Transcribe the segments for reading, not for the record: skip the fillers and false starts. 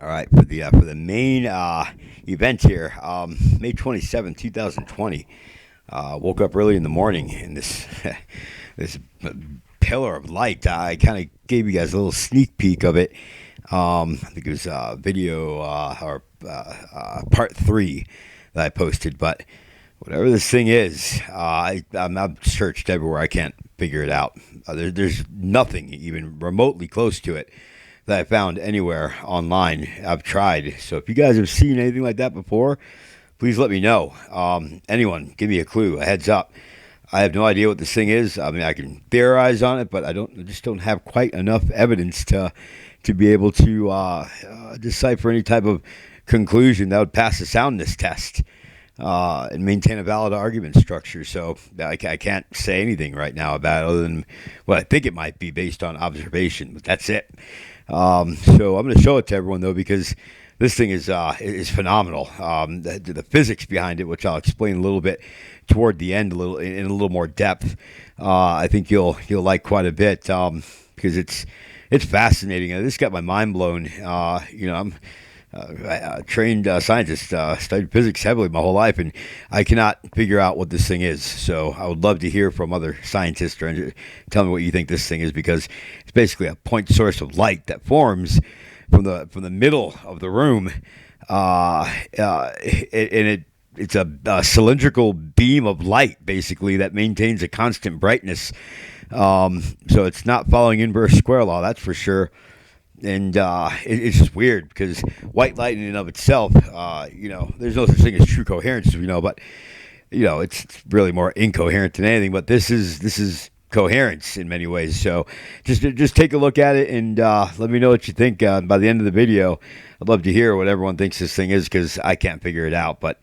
All right, for the main event here, May 27th, 2020. Woke up early in the morning, and this this pillar of light. I kind of gave you guys a little sneak peek of it. I think it was video or part three that I posted. But whatever this thing is, I've searched everywhere. I can't figure it out. There's nothing even remotely close to it that I found anywhere online. I've tried. So if you guys have seen anything like that before, please let me know. Anyone, give me a clue, a heads up. I have no idea what this thing is. I mean, I can theorize on it, but I just don't have quite enough evidence to be able to decipher any type of conclusion that would pass the soundness test and maintain a valid argument structure. So I can't say anything right now about it other than what I think it might be based on observation. But that's it. So I'm going to show it to everyone though because this thing is phenomenal. The physics behind it, which I'll explain a little bit toward the end, in a little more depth. I think you'll like quite a bit because it's fascinating. This got my mind blown. I'm a trained scientist, studied physics heavily my whole life, and I cannot figure out what this thing is. So I would love to hear from other scientists or tell me what you think this thing is, because it's basically a point source of light that forms from the middle of the room, it's a cylindrical beam of light basically that maintains a constant brightness. So it's not following inverse square law, that's for sure. And it's just weird because white light in and of itself, there's no such thing as true coherence, as we know, but it's really more incoherent than anything. But this is coherence in many ways. So just take a look at it and let me know what you think. By the end of the video, I'd love to hear what everyone thinks this thing is because I can't figure it out. But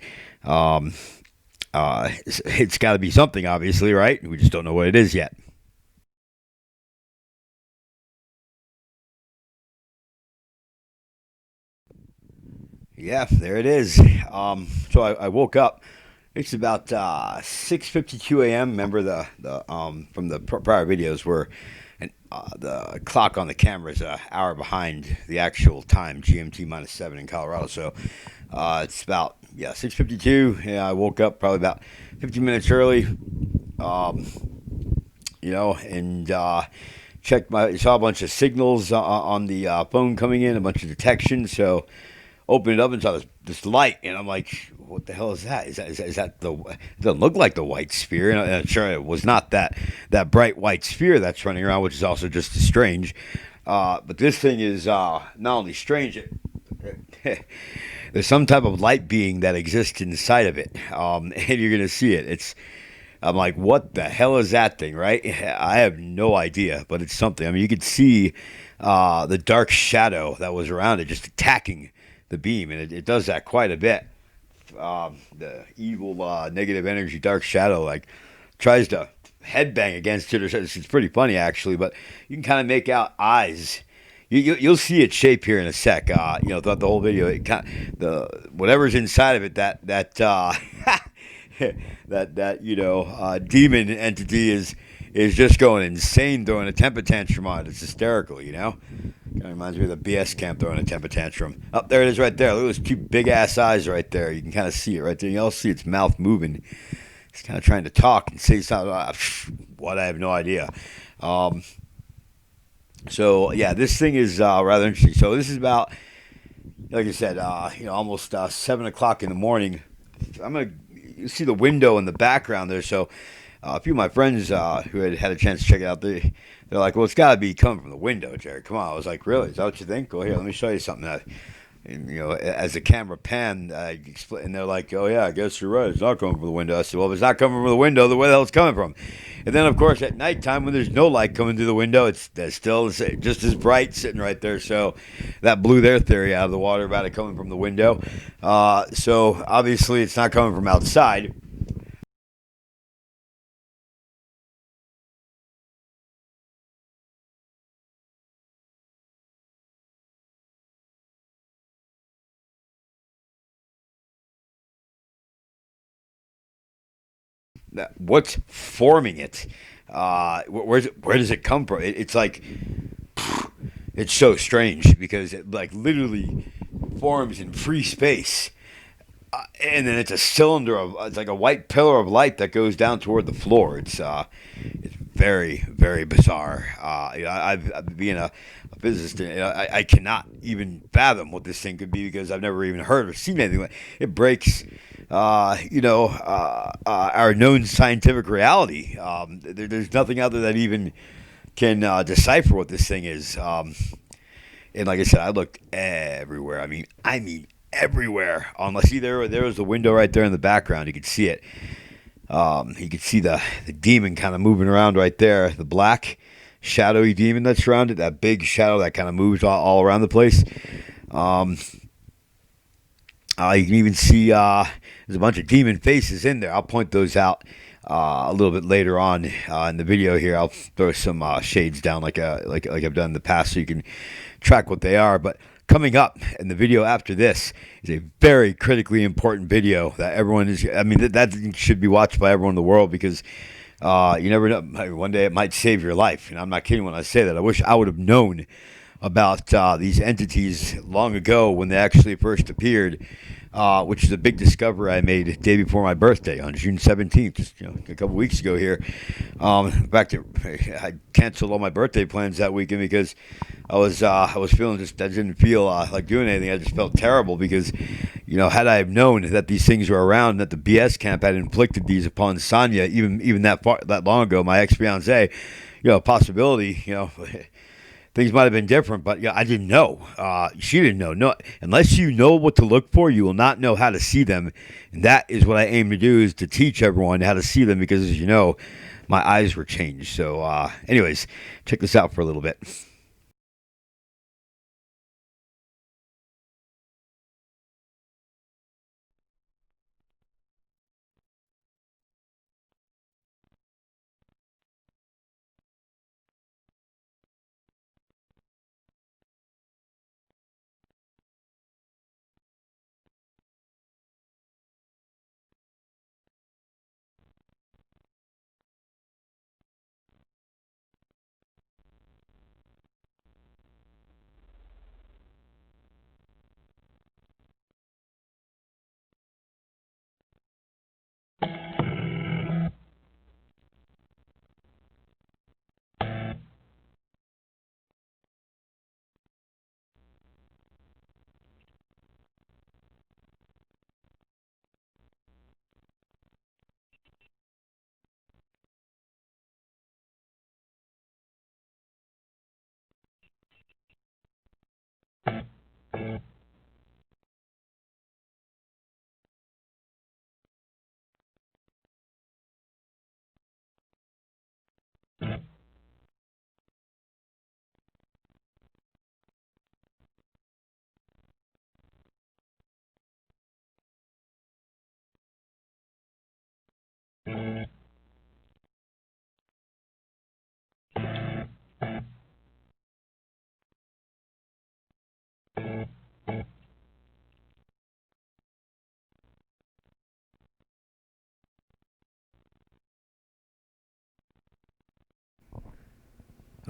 it's got to be something, obviously, right? We just don't know what it is yet. Yeah, there it is. So I woke up. It's about 6:52 a.m. Remember the from the prior videos where the clock on the camera is an hour behind the actual time, GMT -7 in Colorado. So it's about 6:52. Yeah, I woke up probably about 15 minutes early. Um, and checked saw a bunch of signals on the phone coming in, a bunch of detections. So opened it up and saw this light, and I'm like, "What the hell is that? Is that the? It doesn't look like the white sphere." And sure, it was not that bright white sphere that's running around, which is also just as strange. But this thing is not only strange. There's some type of light being that exists inside of it, and you're gonna see it. I'm like, what the hell is that thing, right? I have no idea, but it's something. I mean, you could see the dark shadow that was around it just attacking the beam, and it does that quite a bit. The evil negative energy dark shadow like tries to headbang against it. It's pretty funny actually, but you can kind of make out eyes. You'll see its shape here in a sec. Throughout the whole video, the whatever's inside of it, that demon entity is just going insane, throwing a temper tantrum on it. It's hysterical, Kind of reminds me of the BS camp throwing a temper tantrum. Up there it is right there. Look at those two big ass eyes right there. You can kind of see it right there. You also see its mouth moving. It's kind of trying to talk and say something. What? I have no idea. Um, so yeah, this thing is rather interesting. So this is about, like I said, almost 7 o'clock in the morning. You see the window in the background there. So a few of my friends who had a chance to check it out, they're like, "Well, it's got to be coming from the window, Jerry. Come on." I was like, "Really? Is that what you think? Go here. Let me show you something." And, as the camera panned, and they're like, "Oh yeah, I guess you're right. It's not coming from the window." I said, "Well, if it's not coming from the window, then where the hell it's coming from?" And then, of course, at nighttime when there's no light coming through the window, it's still just as bright sitting right there. So that blew their theory out of the water about it coming from the window. So obviously, it's not coming from outside. What's forming it? Where does it come from? It's like it's so strange because it like literally forms in free space, and then it's a cylinder of it's like a white pillar of light that goes down toward the floor. It's very very bizarre. I've being a physicist, I cannot even fathom what this thing could be because I've never even heard or seen anything like it. It breaks. Our known scientific reality. There's nothing out there that even can decipher what this thing is. And like I said, I looked everywhere. I mean everywhere. See, there was the window right there in the background. You could see it. You could see the demon kind of moving around right there. The black, shadowy demon that's around it. That big shadow that kind of moves all around the place. You can even see there's a bunch of demon faces in there. I'll point those out a little bit later on in the video here. I'll throw some shades down like I've done in the past so you can track what they are. But coming up in the video after this is a very critically important video that everyone is. I mean, that should be watched by everyone in the world because you never know. One day it might save your life. And I'm not kidding when I say that. I wish I would have known about these entities long ago when they actually first appeared, which is a big discovery I made the day before my birthday on June 17th, just a couple weeks ago here. In fact, I canceled all my birthday plans that weekend because I was feeling I didn't feel like doing anything. I just felt terrible because, had I have known that these things were around, that the BS camp had inflicted these upon Sonia, even that long ago, my ex-fiance, possibility, things might have been different, but I didn't know. She didn't know. No, unless you know what to look for, you will not know how to see them. And that is what I aim to do, is to teach everyone how to see them because, as you know, my eyes were changed. So, anyways, check this out for a little bit.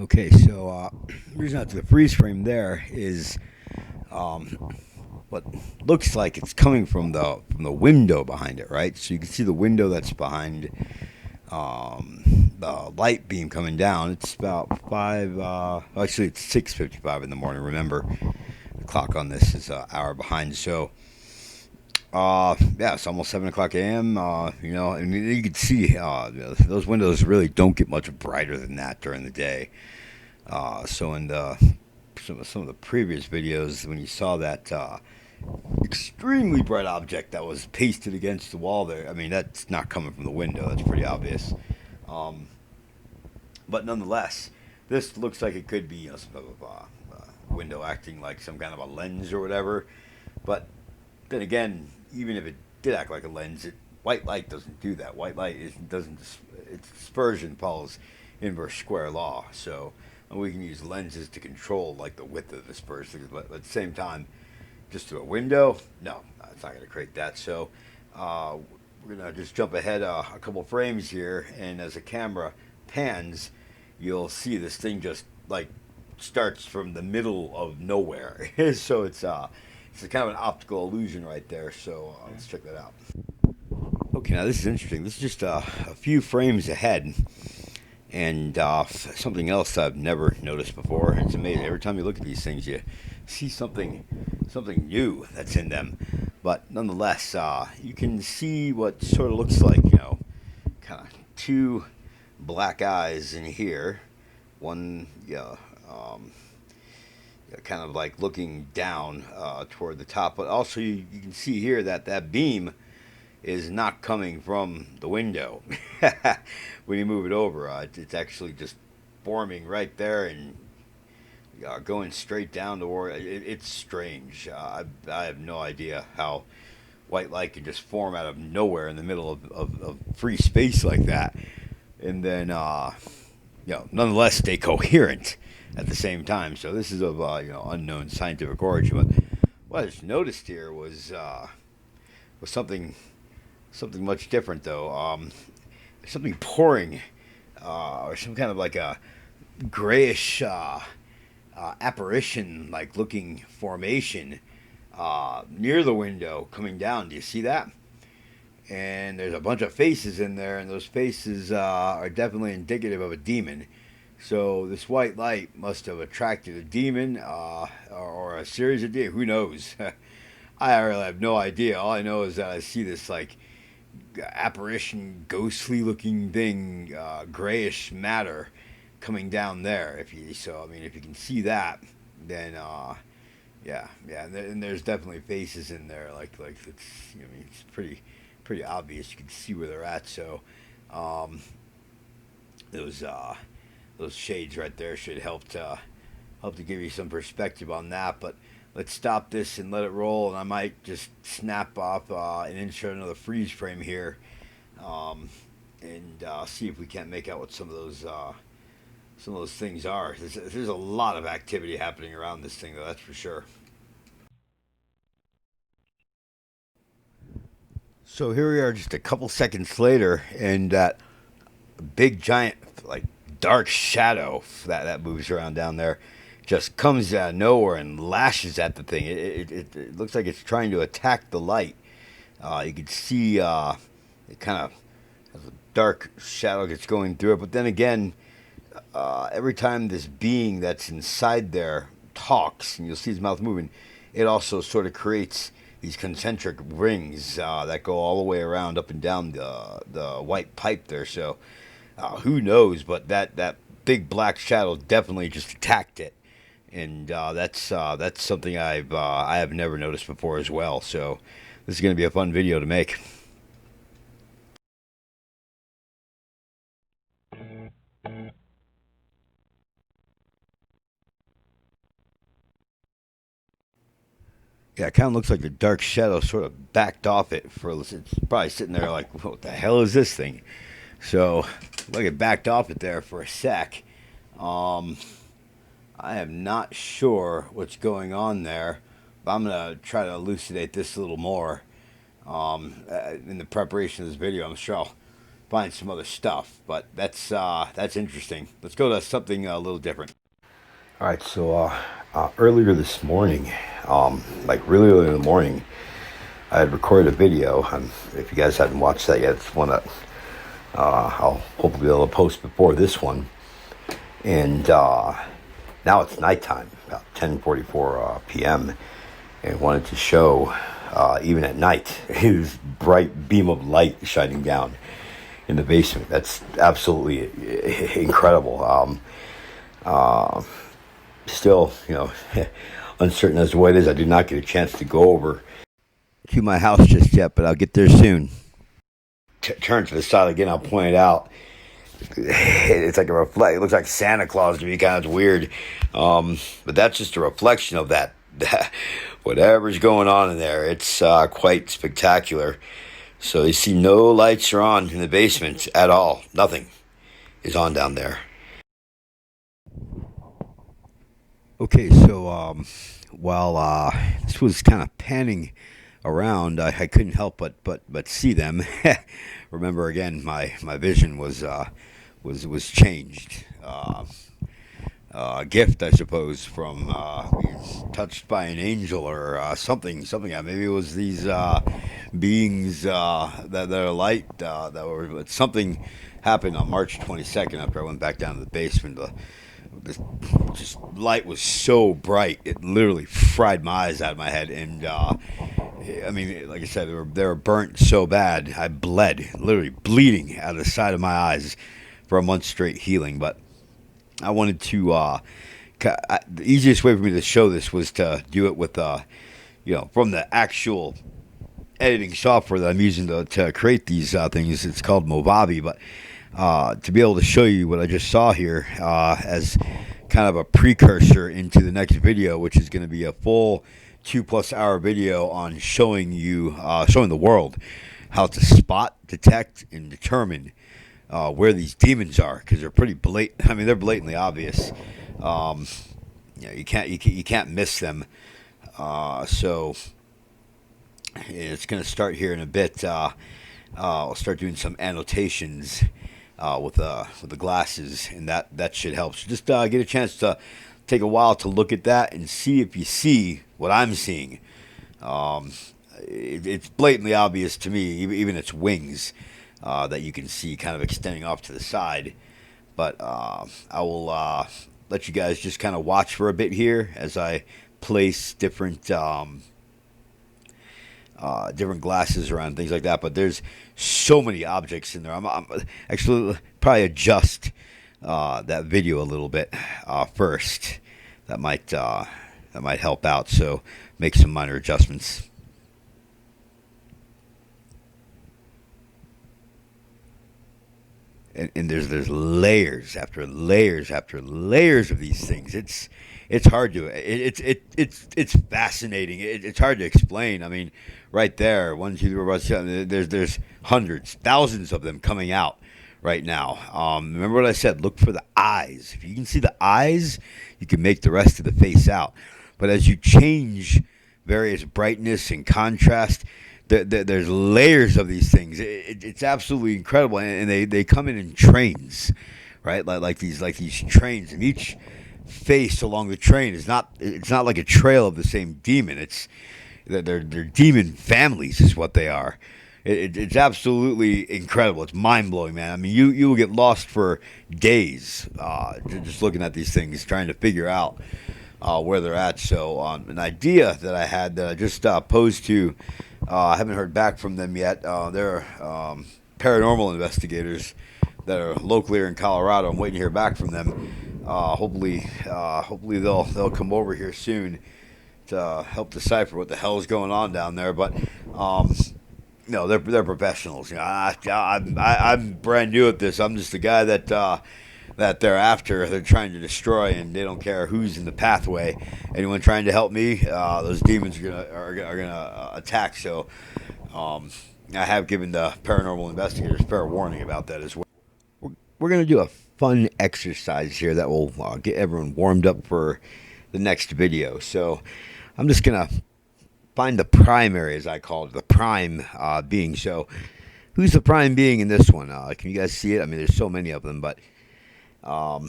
Okay, so the reason I took the freeze frame there is um, what looks like it's coming from the window behind it, right? So you can see the window that's behind the light beam coming down. It's about actually it's 6:55 in the morning. Remember, the clock on this is an hour behind. So yeah, it's almost 7 o'clock a.m. And you can see those windows really don't get much brighter than that during the day. So in some of the previous videos, when you saw that extremely bright object that was pasted against the wall there, I mean that's not coming from the window. That's pretty obvious. Um, but nonetheless, this looks like it could be some type of window acting like some kind of a lens or whatever. But then again, even if it did act like a lens, white light doesn't do that. White light doesn't. Its dispersion follows inverse square law. So we can use lenses to control like the width of the dispersion, but at the same time, just through a window, no, it's not going to create that. So we're going to just jump ahead a couple frames here, and as the camera pans, you'll see this thing just like starts from the middle of nowhere. So it's a kind of an optical illusion right there. So let's check that out. Okay, now this is interesting. This is just a few frames ahead, and something else I've never noticed before. It's amazing. Every time you look at these things, you see something new that's in them. But nonetheless, you can see what sort of looks like, kind of two black eyes in here. One, kind of like looking down toward the top. But also you can see here that beam is not coming from the window. When you move it over, it's actually just forming right there and going straight down toward it's strange. I have no idea how white light can just form out of nowhere in the middle of free space like that, and then nonetheless stay coherent at the same time. So this is of unknown scientific origin. But what I just noticed here was something much different, though. Something pouring, or some kind of like a grayish apparition-like looking formation near the window coming down. Do you see that? And there's a bunch of faces in there, and those faces are definitely indicative of a demon. So this white light must have attracted a demon or a series of demons. Who knows? I really have no idea. All I know is that I see this like apparition, ghostly looking thing, grayish matter coming down there. If you can see that, then and there's definitely faces in there. Like it's pretty obvious. You can see where they're at. So those shades right there should help to give you some perspective on that. But let's stop this and let it roll, and I might just snap off and insert another freeze frame here, and see if we can't make out what some of those things are. There's a lot of activity happening around this thing, though, that's for sure. So here we are just a couple seconds later, and that big giant like dark shadow that moves around down there just comes out of nowhere and lashes at the thing. It looks like it's trying to attack the light. You can see it kind of has a dark shadow that's going through it. But then again, every time this being that's inside there talks, and you'll see his mouth moving, it also sort of creates these concentric rings that go all the way around, up and down the white pipe there. So who knows? But that big black shadow definitely just attacked it. And that's something I have never noticed before as well. So this is going to be a fun video to make. Yeah, it kind of looks like the dark shadow sort of backed off it for. It's probably sitting there like, what the hell is this thing? So look, it backed off it there for a sec. I am not sure what's going on there, but I'm going to try to elucidate this a little more in the preparation of this video. I'm sure I'll find some other stuff, but that's interesting. Let's go to something a little different. All right, so earlier this morning, like really early in the morning, I had recorded a video. If you guys haven't watched that yet, it's one that I'll hopefully be able to post before this one. And now it's nighttime, about 10:44 p.m., and wanted to show, even at night, his bright beam of light shining down in the basement. That's absolutely incredible. Still, uncertain as to what it is. I did not get a chance to go over to my house just yet, but I'll get there soon. Turn to the side again, I'll point it out. It's like a reflect. It looks like Santa Claus to me. Kind of weird, but that's just a reflection of that whatever's going on in there. It's quite spectacular. So you see, no lights are on in the basement at all. Nothing is on down there. Okay, so while this was kind of panning around, I couldn't help but see them. Remember, again, my vision was changed. gift, I suppose, from being touched by an angel or something. Maybe it was these beings that are light that were. Something happened on March 22nd after I went back down to the basement. This just light was so bright it literally fried my eyes out of my head, and I mean, like I said, they were burnt so bad I bled, literally bleeding out of the side of my eyes for a month straight, healing. But I wanted to. The easiest way for me to show this was to do it with, from the actual editing software that I'm using to create these things. It's called Movavi, but to be able to show you what I just saw here as kind of a precursor into the next video, which is going to be a full 2+ hour video on showing the world how to spot, detect, and determine where these demons are, because they're pretty blatant. I mean, they're blatantly obvious. You can't miss them. So it's going to start here in a bit. I'll start doing some annotations with the glasses, and that should help. So just get a chance to take a while to look at that and see if you see what I'm seeing. It's blatantly obvious to me, even its wings that you can see kind of extending off to the side. But I will let you guys just kind of watch for a bit here as I place different glasses around, things like that. But there's so many objects in there. I'm actually probably adjust that video a little bit first. That might help out. So make some minor adjustments. And there's layers after layers after layers of these things. It's hard to it's fascinating. It's hard to explain. I mean, right there, 1, 2, 3, 4, 5, 6, there's hundreds, thousands of them coming out right now. Remember what I said? Look for the eyes. If you can see the eyes, you can make the rest of the face out. But as you change various brightness and contrast, there's layers of these things. It's absolutely incredible, and they come in trains, right? Like these trains, and each face along the train is not like a trail of the same demon. They're demon families is what they are. It's absolutely incredible. It's mind blowing, man. I mean, you will get lost for days just looking at these things, trying to figure out where they're at. So an idea that I had that I just posed to. I haven't heard back from them yet. They're paranormal investigators that are locally here in Colorado. I'm waiting to hear back from them. Hopefully they'll come over here soon to help decipher what the hell is going on down there. But no, they're professionals. You know, I'm brand new at this. I'm just the guy that they're after. They're trying to destroy, and they don't care who's in the pathway. Anyone trying to help me, those demons are gonna attack. So I have given the paranormal investigators fair warning about that as well. We're gonna do a fun exercise here that will get everyone warmed up for the next video. So I'm just gonna find the primary, as I call it, the prime being. So who's the prime being in this one? Can you guys see it? I mean, there's so many of them, but I'll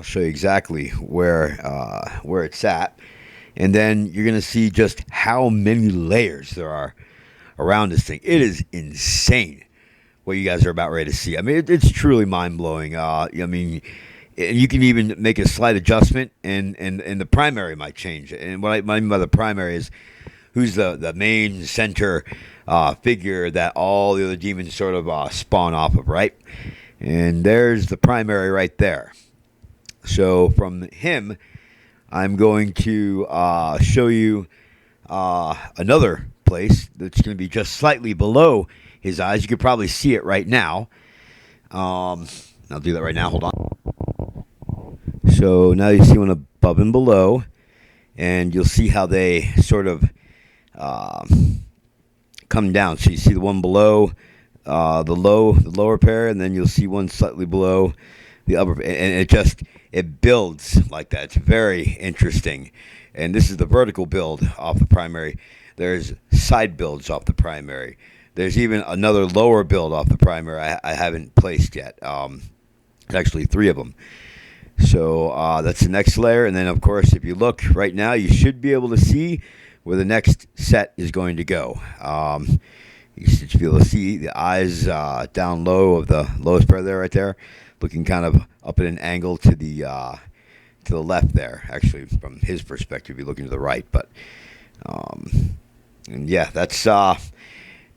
show you exactly where it's at, and then you're gonna see just how many layers there are around this thing. It is insane what you guys are about ready to see. I mean, it's truly mind blowing. I mean, you can even make a slight adjustment, and the primary might change. And what I mean by the primary is who's the main center figure that all the other demons sort of spawn off of, right? And there's the primary right there. So from him, I'm going to show you another place that's going to be just slightly below his eyes. You could probably see it right now. I'll do that right now. Hold on. So now you see one above and below, and you'll see how they sort of come down. So you see the one below the lower pair, and then you'll see one slightly below the upper, and it builds like that. It's very interesting. And this is the vertical build off the primary. There's side builds off the primary. There's even another lower build off the primary I haven't placed yet. There's actually 3 of them. So that's the next layer. And then, of course, if you look right now, you should be able to see where the next set is going to go. You should be able to see the eyes down low of the lowest part there, right there, looking kind of up at an angle to the left there. Actually, from his perspective, you're looking to the right. But and yeah, that's how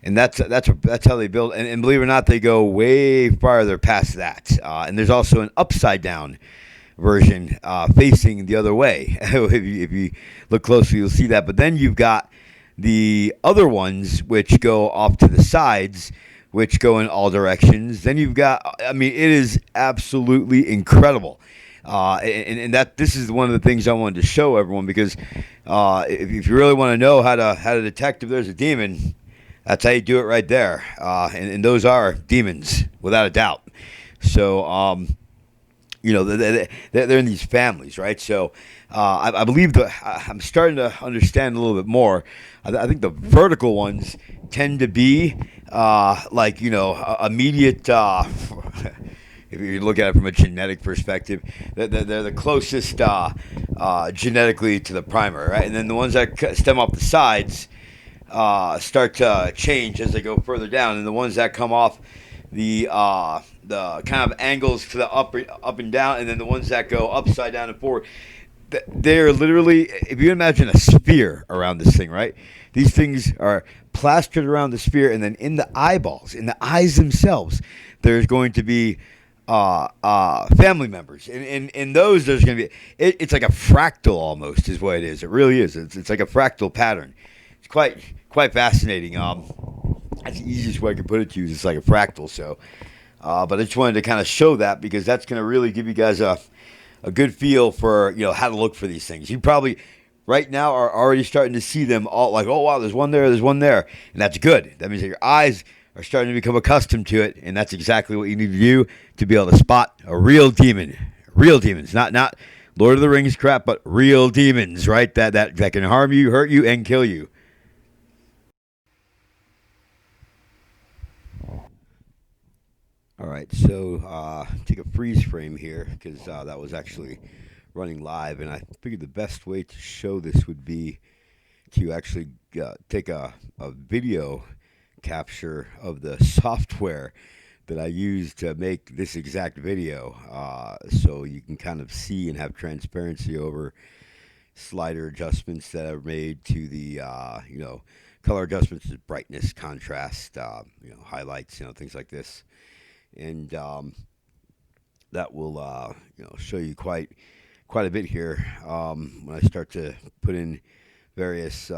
they build. And believe it or not, they go way farther past that. And there's also an upside down version facing the other way. If you look closely, you'll see that. But then you've got the other ones which go off to the sides, which go in all directions. Then you've got, I mean, it is absolutely incredible. And that this is one of the things I wanted to show everyone, because if you really want to know how to detect if there's a demon, that's how you do it right there. And those are demons, without a doubt. So, they're in these families, right? So I believe I'm starting to understand a little bit more. I think the vertical ones tend to be immediate. If you look at it from a genetic perspective, they're the closest genetically to the primer, right? And then the ones that stem off the sides start to change as they go further down, and the ones that come off the kind of angles to the up and down, and then the ones that go upside down and forward, they're literally, if you imagine a sphere around this thing, right? These things are plastered around the sphere, and then in the eyeballs, in the eyes themselves, there's going to be family members. In those, there's going to be, it's like a fractal almost is what it is. It really is. It's like a fractal pattern. It's quite fascinating. That's the easiest way I can put it to you. It's like a fractal. So, but I just wanted to kind of show that, because that's going to really give you guys a good feel for, how to look for these things. You probably right now are already starting to see them all, like, oh wow, there's one there, and that's good. That means that your eyes are starting to become accustomed to it, and that's exactly what you need to do to be able to spot a real demon. Real demons, not Lord of the Rings crap, but real demons, right? That can harm you, hurt you, and kill you. All right, so take a freeze frame here, because that was actually running live, and I figured the best way to show this would be to actually take a video capture of the software that I use to make this exact video, so you can kind of see and have transparency over slider adjustments that are made to the color adjustments, brightness, contrast, highlights, things like this. And that will show you quite a bit here when I start to put in various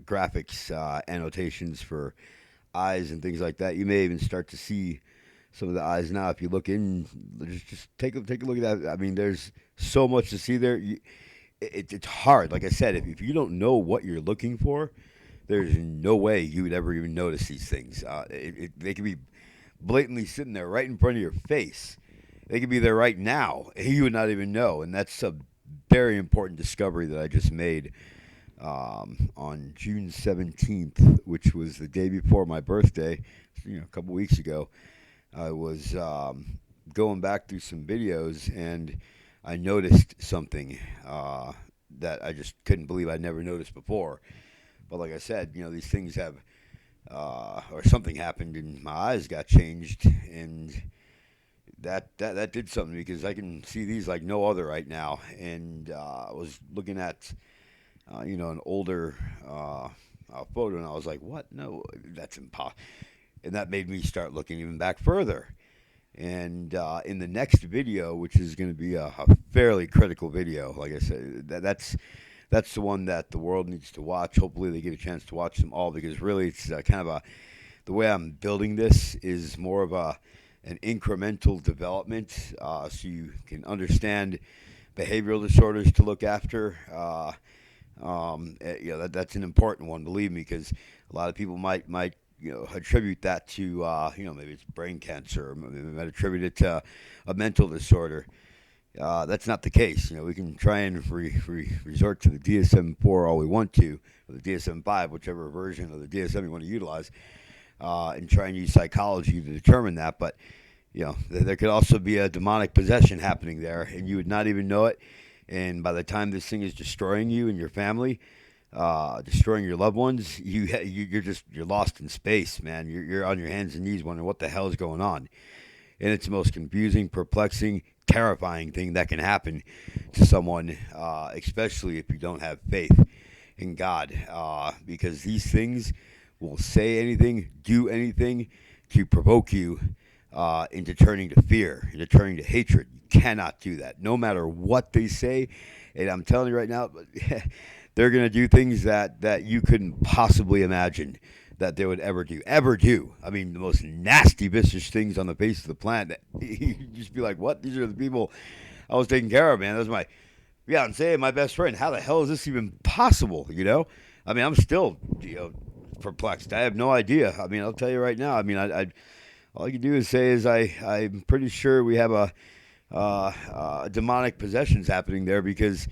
graphics annotations for eyes and things like that. You may even start to see some of the eyes now if you look in. Just take a look at that. I mean, there's so much to see there. It's hard. Like I said, if you don't know what you're looking for, there's no way you would ever even notice these things. They can be blatantly sitting there right in front of your face. They could be there right now. You would not even know. And that's a very important discovery that I just made on June 17th, which was the day before my birthday, a couple weeks ago. I was going back through some videos, and I noticed something that I just couldn't believe I'd never noticed before. But like I said, these things have or something happened and my eyes got changed, and that did something, because I can see these like no other right now. And I was looking at an older photo, and I was like, what? No, that's impossible. And that made me start looking even back further. And in the next video, which is going to be a fairly critical video, like I said, that's the one that the world needs to watch. Hopefully they get a chance to watch them all, because really it's kind of the way I'm building this is more of an incremental development, so you can understand behavioral disorders to look after. That's an important one, believe me, because a lot of people might attribute that to maybe it's brain cancer, or maybe they might attribute it to a mental disorder. That's not the case. We can try and resort to the DSM-4 all we want to, or the DSM-5, whichever version of the DSM you want to utilize, and try and use psychology to determine that. But you know, there could also be a demonic possession happening there, and you would not even know it. And by the time this thing is destroying you and your family, destroying your loved ones, you're lost in space, man. You're on your hands and knees wondering what the hell is going on. And it's the most confusing, perplexing, terrifying thing that can happen to someone, especially if you don't have faith in God, because these things will say anything, do anything to provoke you into turning to fear, into turning to hatred. You cannot do that, no matter what they say. And I'm telling you right now, they're going to do things that you couldn't possibly imagine that they would ever do. I mean, the most nasty, vicious things on the face of the planet. You just be like, what? These are the people I was taking care of, man. That was my fiance, my best friend. How the hell is this even possible? You know? I mean, I'm still, perplexed. I have no idea. I mean, I'll tell you right now. I mean, all you do is say is I'm pretty sure we have demonic possessions happening there, because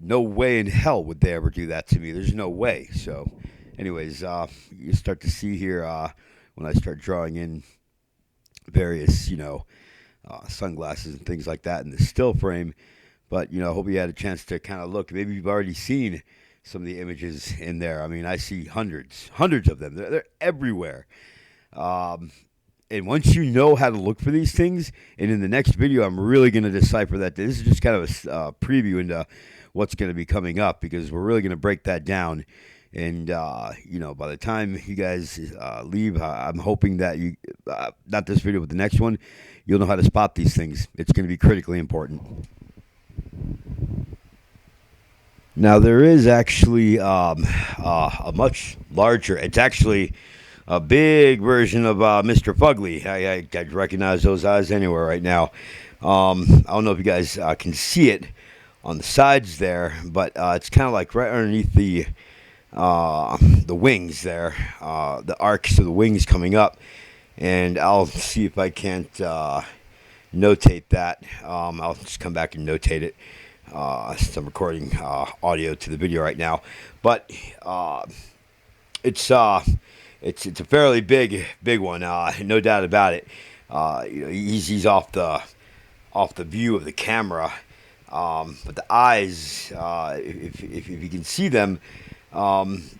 no way in hell would they ever do that to me. There's no way. So, anyways, you start to see here when I start drawing in various, sunglasses and things like that in the still frame. But, I hope you had a chance to kind of look. Maybe you've already seen some of the images in there. I mean, I see hundreds of them. They're everywhere. And once you know how to look for these things, and in the next video, I'm really going to decipher that. This is just kind of a preview into what's going to be coming up, because we're really going to break that down. And, by the time you guys leave, I'm hoping that you, not this video, but the next one, you'll know how to spot these things. It's going to be critically important. Now, there is actually a much larger, it's actually a big version of Mr. Fugly. I recognize those eyes anywhere right now. I don't know if you guys can see it on the sides there, but it's kind of like right underneath the wings there, the arcs of the wings coming up. And I'll see if I can't notate that. I'll just come back and notate it. Since I'm recording audio to the video right now, but it's a fairly big one, no doubt about it. He's off the view of the camera, but the eyes, if you can see them,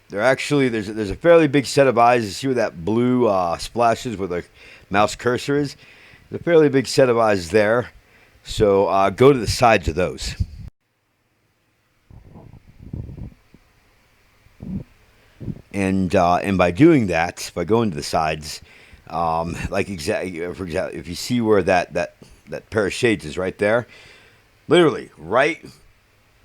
they're actually there's a fairly big set of eyes. You see where that blue splashes where the mouse cursor is? There's a fairly big set of eyes there. So go to the sides of those. And by doing that, by going to the sides, like for example, if you see where that pair of shades is right there, literally right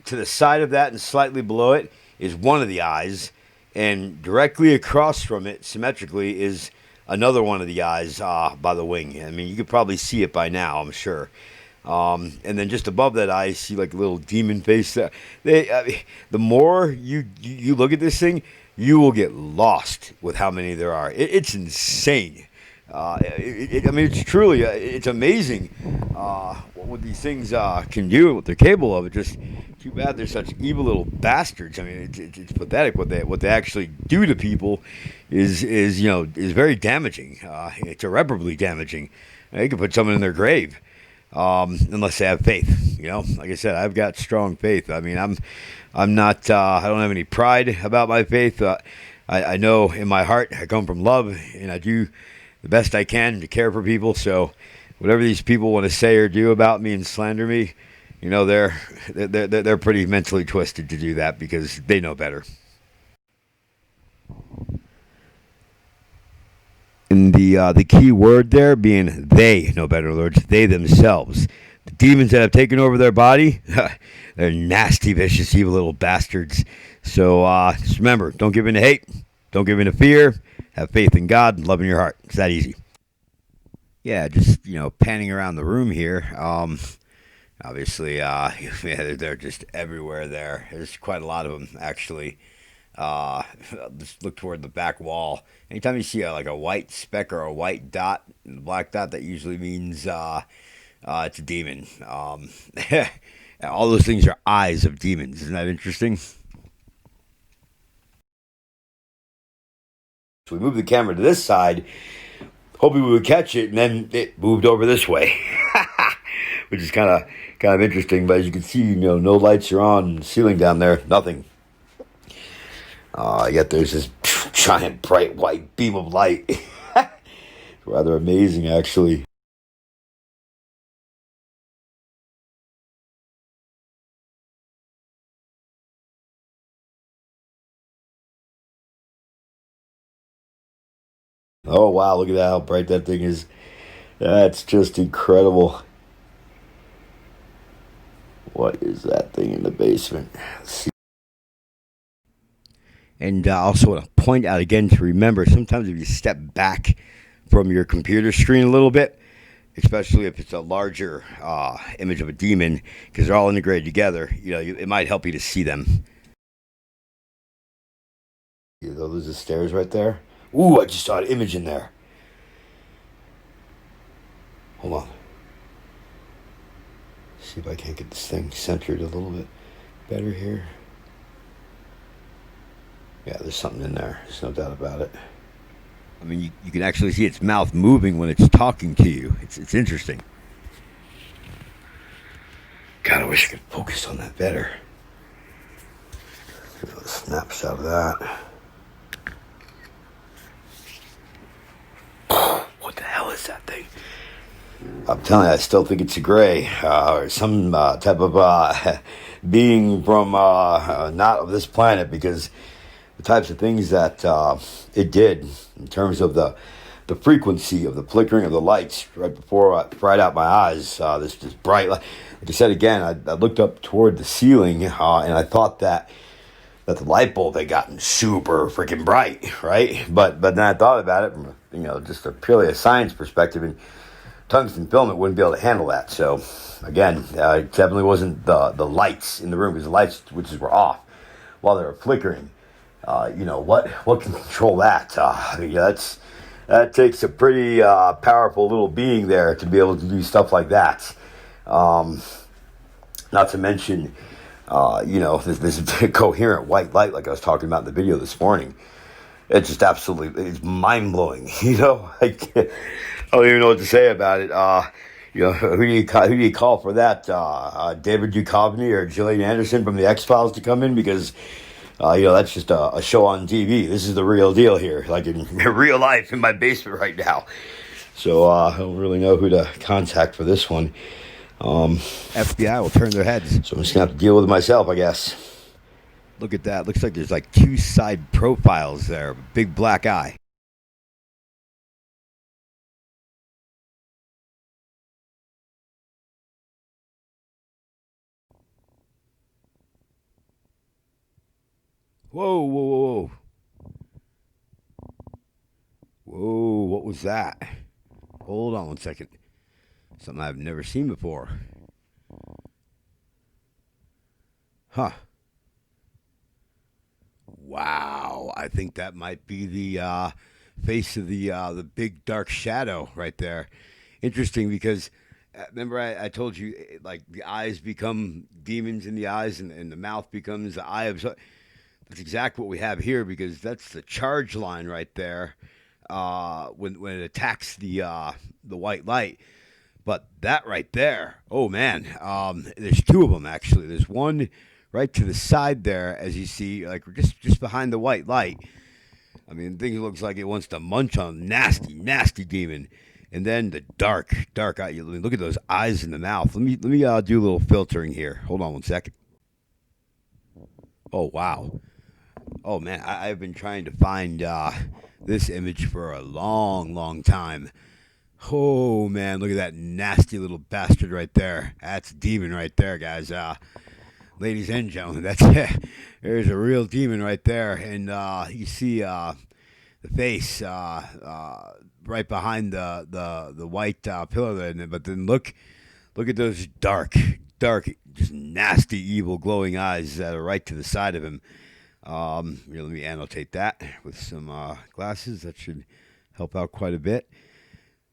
to the side of that and slightly below it is one of the eyes, and directly across from it, symmetrically, is another one of the eyes by the wing. I mean, you could probably see it by now, I'm sure. And then just above that eye, you see like a little demon face there. The more you look at this thing, you will get lost with how many there are. It's insane. I mean, it's truly, it's amazing what these things can do, what they're capable of. It's just too bad they're such evil little bastards. I mean, it's pathetic what they actually do to people is very damaging. It's irreparably damaging. They can put someone in their grave. Unless they have faith, like I said, I've got strong faith. I mean, I'm not, I don't have any pride about my faith. I know in my heart I come from love, and I do the best I can to care for people. So whatever these people want to say or do about me and slander me, they're pretty mentally twisted to do that, because they know better. And the key word there being they know better, in other words, they themselves. The demons that have taken over their body, they're nasty, vicious, evil little bastards. So just remember, don't give in to hate, don't give in to fear, have faith in God, and love in your heart. It's that easy. Yeah, just, panning around the room here. Obviously, they're just everywhere there. There's quite a lot of them, actually. Just look toward the back wall. Anytime you see a white speck or a white dot, black dot, that usually means it's a demon. All those things are eyes of demons. Isn't that interesting? So we move the camera to this side. hoping we would catch it, and then it moved over this way, which is kind of interesting. But as you can see, no lights are on the ceiling down there, nothing. Yet there's this giant bright white beam of light. It's rather amazing, actually. Oh wow, look at that, how bright that thing is. That's just incredible. What is that thing in the basement? Let's see. And I also want to point out again to remember, sometimes if you step back from your computer screen a little bit, especially if it's a larger image of a demon, because they're all integrated together, it might help you to see them. Those are the stairs right there. Ooh, I just saw an image in there. Hold on. See if I can't get this thing centered a little bit better here. Yeah, there's something in there. There's no doubt about it. I mean, you can actually see its mouth moving when it's talking to you. It's interesting. God, I wish I could focus on that better. Get a snaps out of that. What the hell is that thing? I'm telling you, I still think it's a gray or some type of being from not of this planet, because the types of things that it did in terms of the frequency of the flickering of the lights right out my eyes. This bright light. Like I said again, I looked up toward the ceiling and I thought that the light bulb had gotten super freaking bright, right? But then I thought about it from just purely a science perspective, and tungsten filament wouldn't be able to handle that. So again, it definitely wasn't the lights in the room, because the light switches were off while they were flickering. What can control that? That takes a pretty powerful little being there to be able to do stuff like that. Not to mention, this coherent white light, like I was talking about in the video this morning. It's just it's mind blowing. I don't even know what to say about it. Who do you call for that? David Duchovny or Gillian Anderson from the X-Files to come in, because that's just a show on TV. This is the real deal here, like in real life in my basement right now. So I don't really know who to contact for this one. FBI will turn their heads. So I'm just going to have to deal with it myself, I guess. Look at that. Looks like there's like two side profiles there. Big black eye. Whoa, whoa, whoa, whoa. Whoa, what was that? Hold on one second. Something I've never seen before. Huh. Wow, I think that might be the face of the big dark shadow right there. Interesting, because remember I told you, like the eyes become demons in the eyes, and the mouth becomes the eye of. That's exactly what we have here, because that's the charge line right there. When it attacks the white light. But that right there, oh man, there's two of them actually. There's one right to the side there, as you see, like just behind the white light. I mean, the thing looks like it wants to munch on a nasty, nasty demon. And then the dark eye. Look at those eyes in the mouth. Let me do a little filtering here. Hold on one second. Oh wow. Oh man, I've been trying to find this image for a long, long time. Oh man, look at that nasty little bastard right there. That's a demon right there, guys. Ladies and gentlemen, there's a real demon right there, and you see the face right behind the white pillar there. But then look at those dark, just nasty, evil, glowing eyes that are right to the side of him. Here, let me annotate that with some glasses. That should help out quite a bit.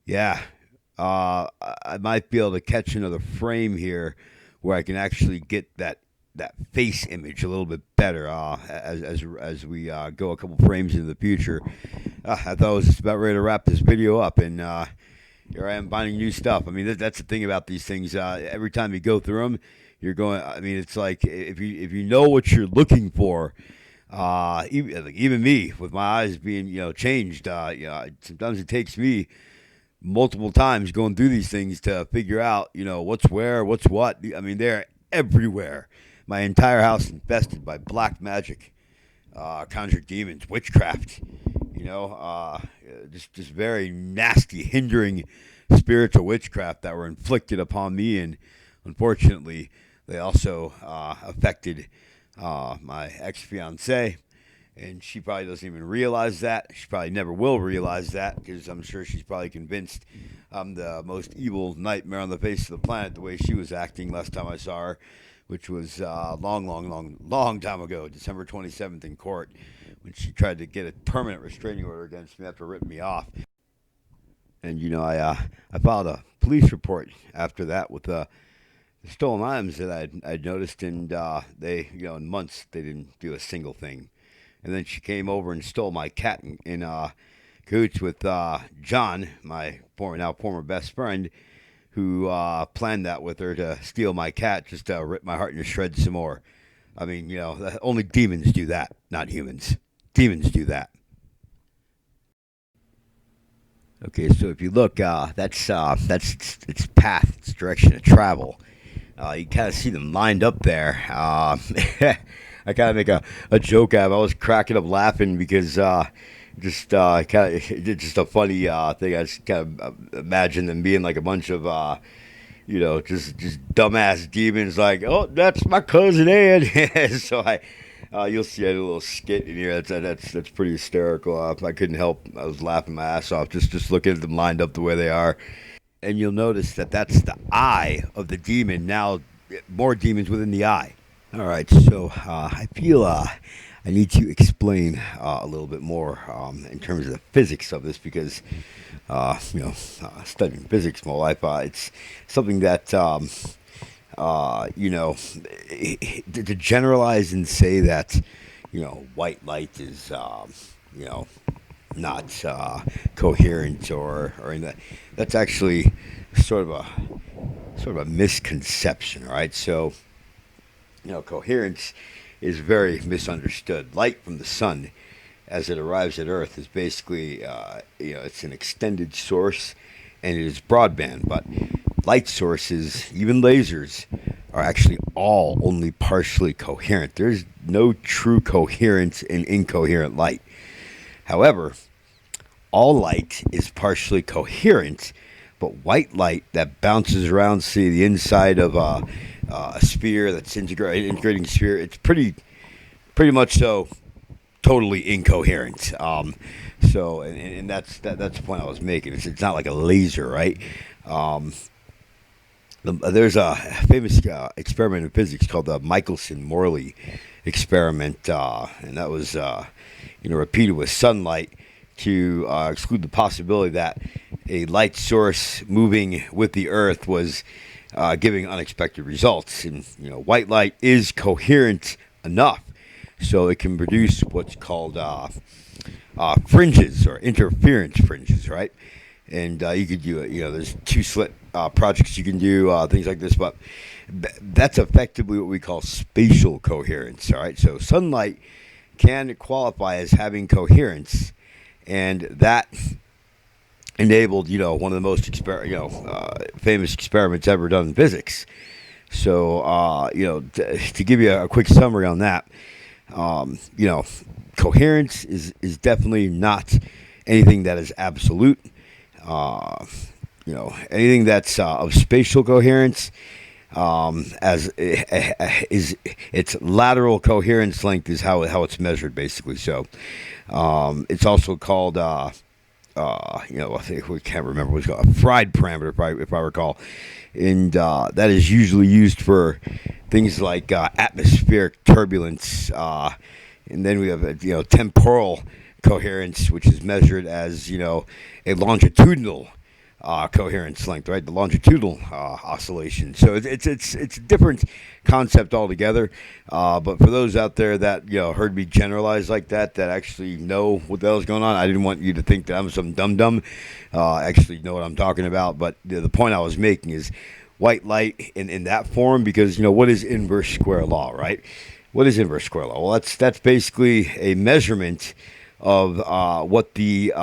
Yeah, I might be able to catch another frame here where I can actually get that face image a little bit better as we go a couple frames into the future. I thought I was just about ready to wrap this video up, and here I am finding new stuff. I mean, that's the thing about these things. Every time you go through them, you're going. I mean, it's like if you know what you're looking for. Even me, with my eyes being changed, sometimes it takes me multiple times going through these things to figure out what's where, what's what. I mean, they're everywhere. My entire house infested by black magic, conjured demons, witchcraft. Just very nasty, hindering spiritual witchcraft that were inflicted upon me, and unfortunately, they also affected my ex-fiance, and she probably doesn't even realize that. She probably never will realize that, because I'm sure she's probably convinced I'm the most evil nightmare on the face of the planet, the way she was acting last time I saw her, which was long time ago, December 27th in court, when she tried to get a permanent restraining order against me after ripping me off. And I filed a police report after that with the stolen items that I'd noticed, and they, in months, they didn't do a single thing. And then she came over and stole my cat in cahoots with John, my former best friend, who planned that with her to steal my cat just to rip my heart into shreds some more. I mean, only demons do that, not humans. Demons do that. Okay, so if you look, that's its path, its direction of travel. You kind of see them lined up there. I kind of make a joke out of it. I was cracking up laughing because just a funny thing. I just kind of imagine them being like a bunch of just dumbass demons. Like, oh, that's my cousin Ed. So you'll see I did a little skit in here. That's pretty hysterical. I couldn't help. I was laughing my ass off just looking at them lined up the way they are. And you'll notice that that's the eye of the demon. Now, more demons within the eye. All right, so I feel I need to explain a little bit more in terms of the physics of this, because studying physics my whole life, it's something that to generalize and say that white light is not coherent or in that. That's actually sort of a misconception, right? So, coherence is very misunderstood. Light from the sun, as it arrives at Earth, is basically, it's an extended source, and it is broadband. But light sources, even lasers, are actually all only partially coherent. There's no true coherence in incoherent light. However, all light is partially coherent, but white light that bounces around, see the inside of a sphere that's integrating sphere, it's pretty much so totally incoherent. So that's the point I was making. It's not like a laser, right? There's a famous experiment in physics called the Michelson-Morley experiment, and that was repeated with sunlight to exclude the possibility that a light source moving with the Earth was giving unexpected results. And white light is coherent enough so it can produce what's called fringes or interference fringes, right? And you could do it. There's two slit projects you can do, things like this, but that's effectively what we call spatial coherence. All right, so sunlight can qualify as having coherence, and that enabled one of the most famous experiments ever done in physics. So to give you a quick summary on that, coherence is definitely not anything that is absolute. Anything that's of spatial coherence, as is its lateral coherence length is how it's measured, basically. So it's also called I think we can't remember what it's called, a fried parameter, if I recall, and that is usually used for things like atmospheric turbulence, and then we have temporal coherence, which is measured as a longitudinal coherence length, right? The longitudinal oscillation. So it's a different concept altogether. But for those out there that heard me generalize like that actually know what the hell is going on, I didn't want you to think that I'm some dum-dum. I actually know what I'm talking about. But the point I was making is white light in that form, because what is inverse square law, right? What is inverse square law? Well, that's basically a measurement of what the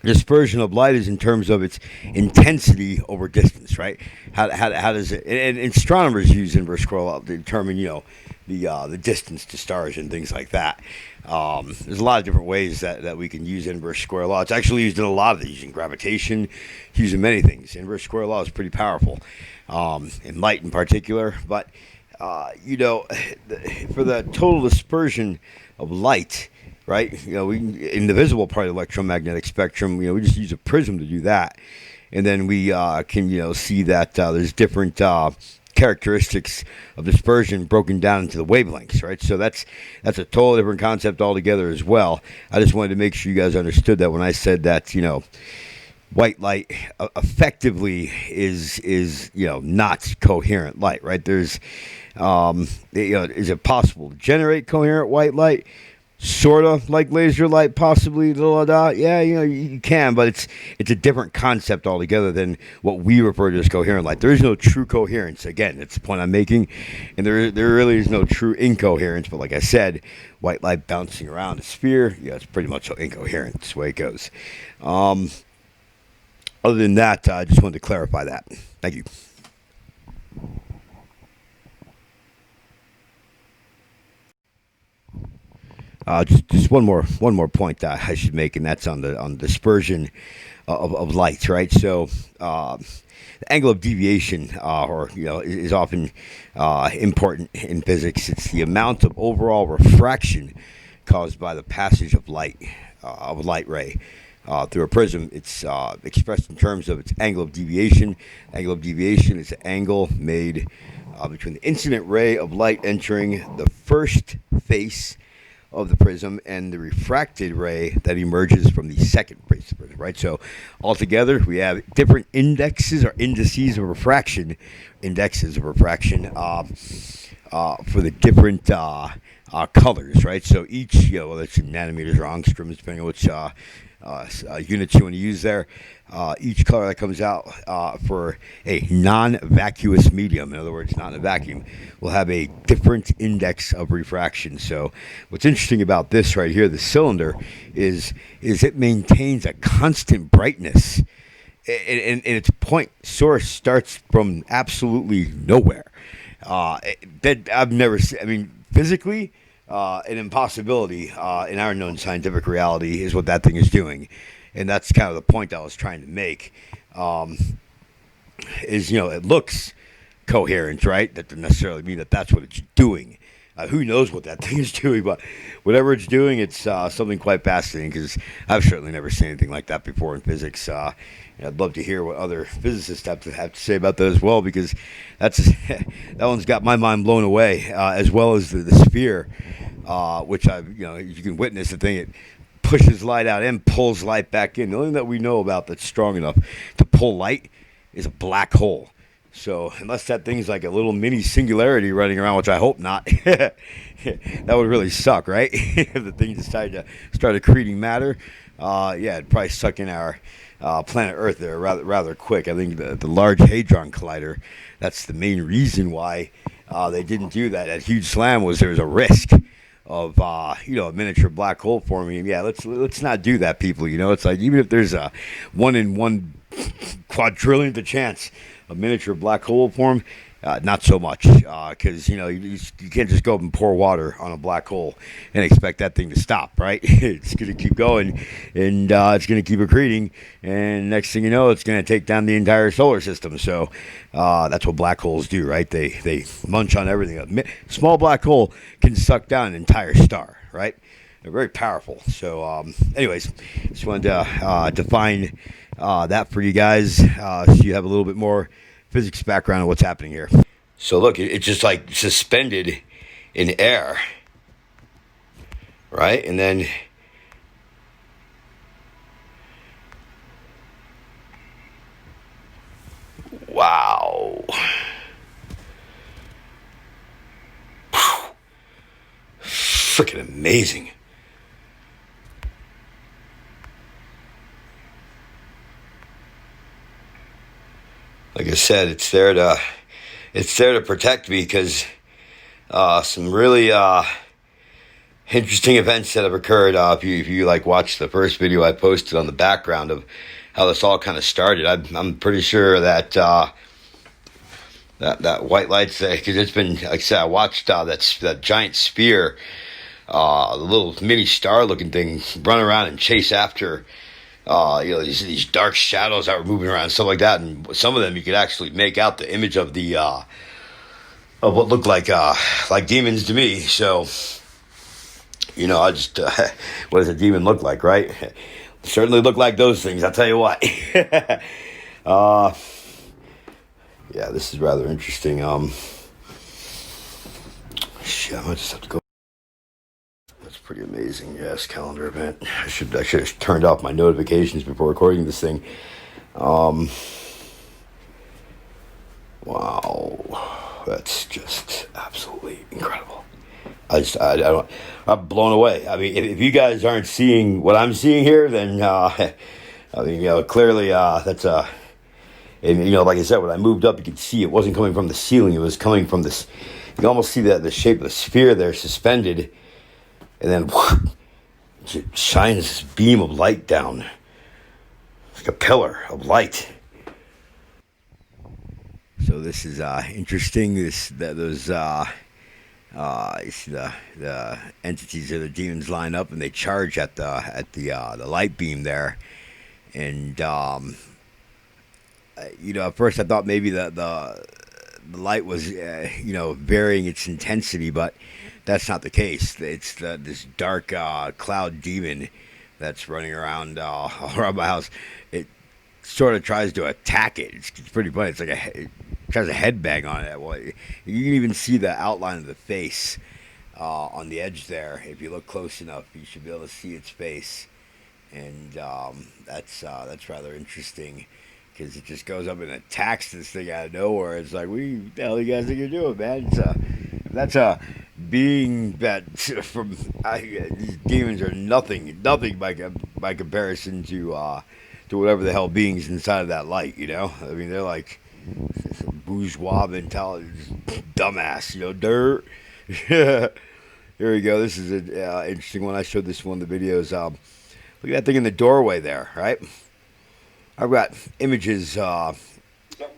dispersion of light is in terms of its intensity over distance, right? How does it? And astronomers use inverse square law to determine, the distance to stars and things like that. There's a lot of different ways that we can use inverse square law. It's actually used in a lot of things, using gravitation, using many things. Inverse square law is pretty powerful, in light in particular. But for the total dispersion of light, right? In the visible part of the electromagnetic spectrum, we just use a prism to do that, and then we can see that there's different characteristics of dispersion broken down into the wavelengths, right? So that's a totally different concept altogether as well. I just wanted to make sure you guys understood that when I said that white light effectively is not coherent light, right? There's is it possible to generate coherent white light? Sort of like laser light, possibly. Yeah, you can, but it's a different concept altogether than what we refer to as coherent light. There is no true coherence. Again, that's the point I'm making, and there really is no true incoherence. But like I said, white light bouncing around a sphere, it's pretty much incoherent. That's the way it goes. Other than that, I just wanted to clarify that. Thank you. Just one more point that I should make, and that's on the dispersion of light, right? So the angle of deviation, is often important in physics. It's the amount of overall refraction caused by the passage of light, of a light ray, through a prism. It's expressed in terms of its angle of deviation. Angle of deviation is the angle made between the incident ray of light entering the first face of the prism and the refracted ray that emerges from the second face of the prism, right? So altogether, we have different indexes or indices of refraction, for the different colors, right? So each, whether it's in nanometers or angstroms, depending on which units you want to use there, each color that comes out for a non-vacuous medium, in other words, not in a vacuum, will have a different index of refraction. So what's interesting about this right here, the cylinder, is it maintains a constant brightness, and its point source starts from absolutely nowhere. That I've never seen. I mean, physically, an impossibility in our known scientific reality is what that thing is doing. And that's kind of the point I was trying to make. It looks coherent, right? That doesn't necessarily mean that that's what it's doing. Who knows what that thing is doing, but whatever it's doing, it's something quite fascinating, because I've certainly never seen anything like that before in physics. I'd love to hear what other physicists have to say about that as well, because that one's got my mind blown away, as well as the sphere, which you can witness the thing. It pushes light out and pulls light back in. The only thing that we know about that's strong enough to pull light is a black hole. So unless that thing's like a little mini singularity running around, which I hope not, that would really suck, right? If the thing decided to start accreting matter, it'd probably suck in our planet Earth there rather quick. I think the Large Hadron Collider, that's the main reason why they didn't do that at Huge Slam, was there was a risk of a miniature black hole forming. And let's not do that, people. It's like, even if there's a 1 in 1 quadrillionth chance a miniature black hole form, not so much, because you can't just go up and pour water on a black hole and expect that thing to stop, right? It's going to keep going, and it's going to keep accreting, and next thing you know, it's going to take down the entire solar system. So that's what black holes do, right? They munch on everything. A small black hole can suck down an entire star, right? They're very powerful. So anyways, just wanted to define that for you guys, so you have a little bit more physics background on what's happening here. So look, it's just like suspended in air, right? And then freaking amazing. Like I said, it's there to protect me, because some really interesting events that have occurred. If you like watch the first video I posted on the background of how this all kind of started, I'm pretty sure that that white light's there, because it's been, like I said, I watched that giant spear, the little mini star looking thing, run around and chase after these dark shadows that were moving around and stuff like that. And some of them you could actually make out the image of the of what looked like demons to me. So I just what does a demon look like, right? Certainly look like those things, I'll tell you what. Yeah, this is rather interesting. Shit, I might just have to go. That's pretty amazing. Yes, calendar event. I should have turned off my notifications before recording this thing. Wow, that's just absolutely incredible. I'm blown away. I mean, if you guys aren't seeing what I'm seeing here, then clearly that's and like I said, when I moved up, you could see it wasn't coming from the ceiling. It was coming from this. You can almost see the shape of the sphere there suspended, and then whoosh, it shines this beam of light down. It's like a pillar of light. So this is interesting. You see the entities or the demons line up and they charge at the light beam there, and at first I thought maybe the light was varying its intensity, but that's not the case. It's this dark cloud demon that's running around around my house. It sort of tries to attack it. It's pretty funny. It's like it tries a headbang on it. Well, you can even see the outline of the face on the edge there. If you look close enough, you should be able to see its face, and that's rather interesting, because it just goes up and attacks this thing out of nowhere. It's like, what the hell you guys think you're doing, man? That's a being that these demons are nothing by comparison to whatever the hell beings inside of that light. I mean, they're like bourgeois mentality, dumbass, dirt. Here we go. This is an interesting one. I showed this one in the videos. Look at that thing in the doorway there, right? I've got images, something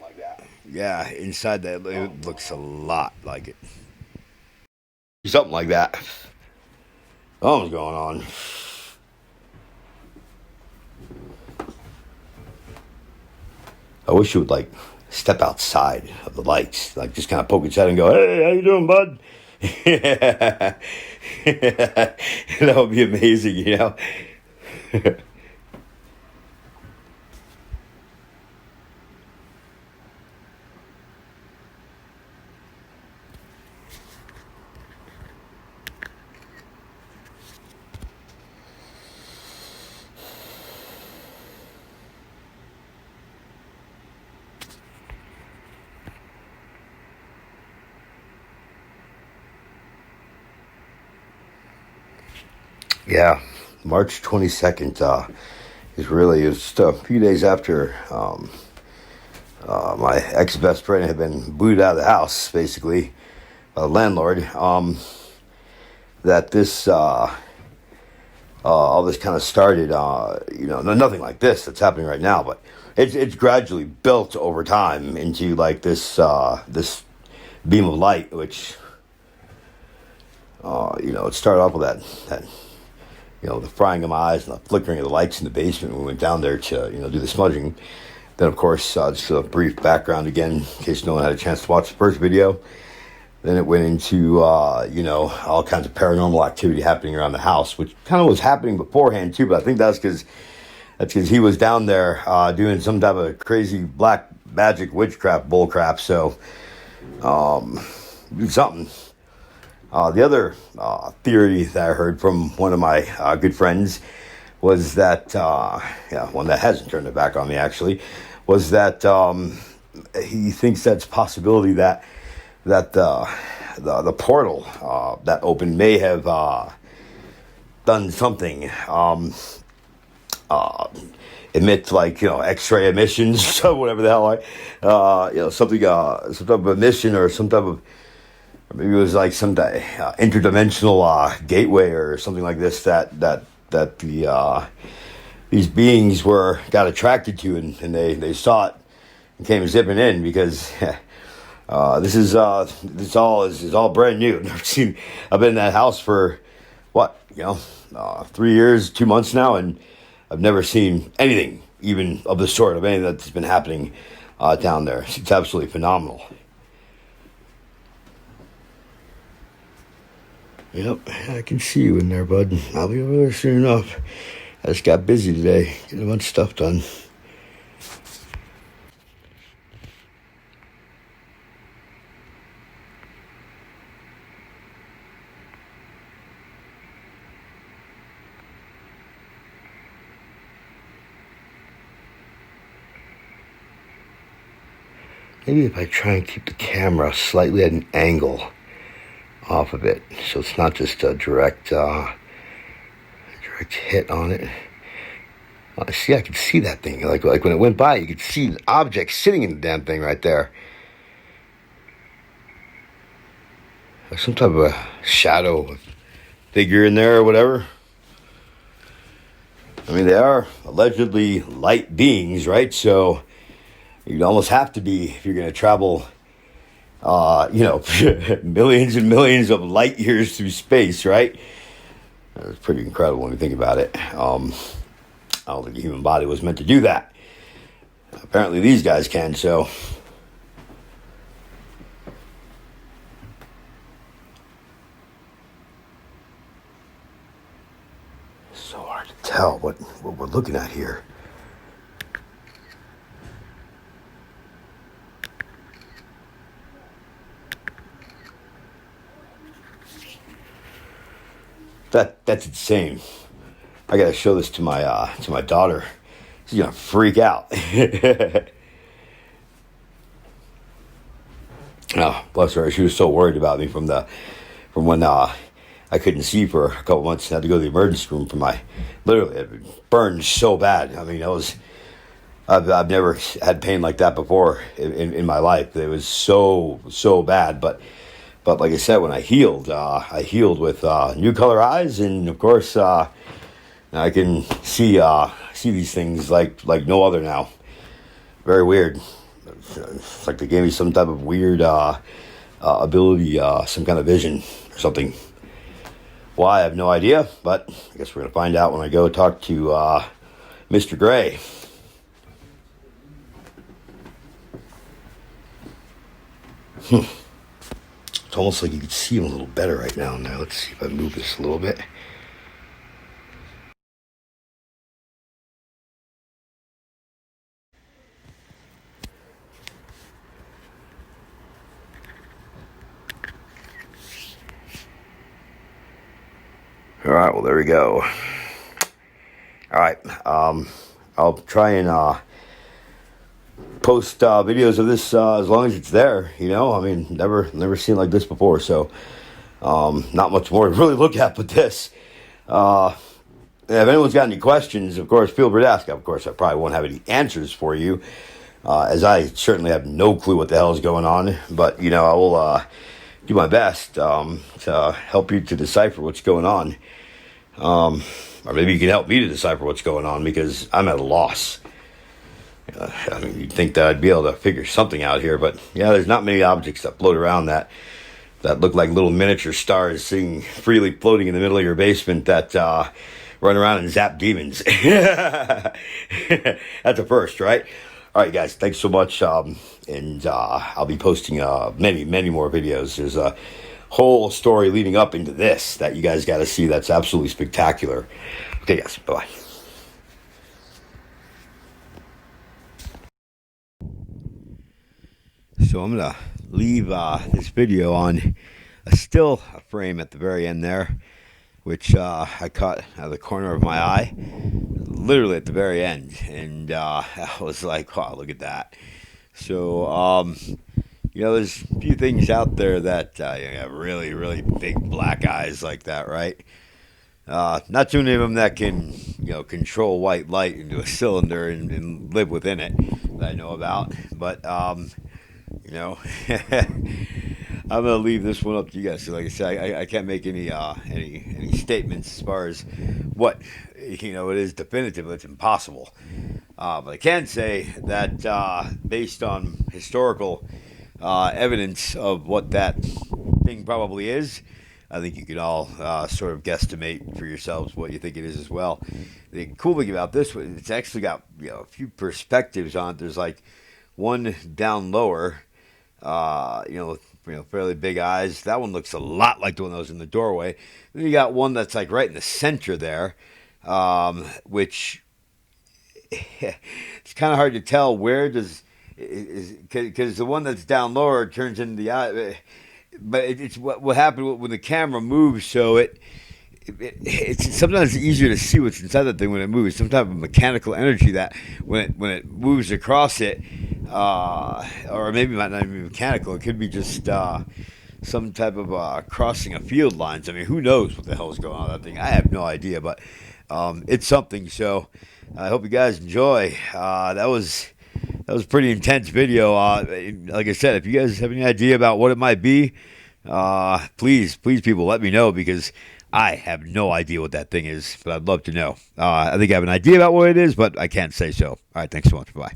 like that. Yeah, inside that, it looks a lot like it. Something like that. Something's going on. I wish you would step outside of the lights, just kind of poke its head and go, "Hey, how you doing, bud?" That would be amazing, Yeah, March 22nd is just a few days after my ex-best friend had been booted out of the house, basically, by the landlord, that this, all this kind of started, nothing like this that's happening right now, but it's gradually built over time into this beam of light, which, it started off with that the frying of my eyes and the flickering of the lights in the basement when we went down there to, do the smudging. Then, of course, just a brief background again, in case no one had a chance to watch the first video. Then it went into, all kinds of paranormal activity happening around the house, which kind of was happening beforehand, too. But I think that's because he was down there doing some type of crazy black magic witchcraft bullcrap. So, do something. The other theory that I heard from one of my good friends was that, one that hasn't turned it back on me actually, was that he thinks that's a possibility that the portal that opened may have done something. Emit, like, X-ray emissions, whatever the hell, something, some type of emission, or some type of, maybe it was like some interdimensional gateway or something like this that these beings got attracted to, and they saw it and came zipping in, because this is all brand new. I've been in that house for what, 3 years, 2 months now, and I've never seen anything even of the sort, of anything that's been happening down there. It's absolutely phenomenal. Yep, I can see you in there, bud. I'll be over there soon enough. I just got busy today, getting a bunch of stuff done. Maybe if I try and keep the camera slightly at an angle off of it, so it's not just a direct hit on it. See, I could see that thing. Like when it went by, you could see the object sitting in the damn thing right there. Like some type of a shadow figure in there or whatever. I mean, they are allegedly light beings, right? So you'd almost have to be, if you're going to travel, millions and millions of light years through space, right? It's pretty incredible when you think about it. I don't think the human body was meant to do that. Apparently these guys can, so. It's so hard to tell what we're looking at here. That's insane. I gotta show this to my daughter. She's gonna freak out. Oh, bless her. She was so worried about me from when I couldn't see for a couple months. I had to go to the emergency room for literally, it burned so bad. I mean, I've never had pain like that before in my life. It was so bad, but like I said, when I healed with new color eyes, and of course I can see these things like no other now. Very weird. It's like they gave me some type of weird ability, some kind of vision or something. Why, I have no idea, but I guess we're gonna find out when I go talk to Mr. Gray. It's almost like you can see him a little better right now. Now let's see if I move this a little bit. All right, well, there we go. All right, I'll try and post videos of this as long as it's there. I mean, never seen like this before, so not much more to really look at but this. If anyone's got any questions, of course, feel free to ask. Of course, I probably won't have any answers for you, as I certainly have no clue what the hell is going on. But I will do my best to help you to decipher what's going on. Or maybe you can help me to decipher what's going on, because I'm at a loss. I mean, you'd think that I'd be able to figure something out here, but yeah, there's not many objects that float around that look like little miniature stars sitting freely floating in the middle of your basement that run around and zap demons. That's a first, right? All right, guys, thanks so much, and I'll be posting many more videos. There's a whole story leading up into this that you guys got to see. That's absolutely spectacular. Okay, guys, bye-bye. So I'm going to leave this video on a still frame at the very end there, which I caught out of the corner of my eye, literally at the very end. And I was like, wow, look at that. So there's a few things out there that have really, really big black eyes like that, right? Not too many of them that can, control white light into a cylinder and live within it that I know about. But, I'm gonna leave this one up to you guys. So like I said, I can't make any statements as far as what it is definitive. It's impossible. But I can say that based on historical evidence of what that thing probably is, I think you can all sort of guesstimate for yourselves what you think it is as well. The cool thing about this one, it's actually got a few perspectives on it. There's like one down lower, fairly big eyes. That one looks a lot like the one that was in the doorway. Then you got one that's like right in the center there, which it's kind of hard to tell where does because the one that's down lower turns into the eye. But it's what happened when the camera moves, so it's sometimes easier to see what's inside that thing when it moves. Some type of mechanical energy that when it moves across it, or maybe it might not even be mechanical. It could be just some type of crossing of field lines. I mean, who knows what the hell is going on with that thing? I have no idea, but it's something. So I hope you guys enjoy. That was a pretty intense video. Like I said, if you guys have any idea about what it might be, please, people, let me know because I have no idea what that thing is, but I'd love to know. I think I have an idea about what it is, but I can't say so. All right, thanks so much. Bye.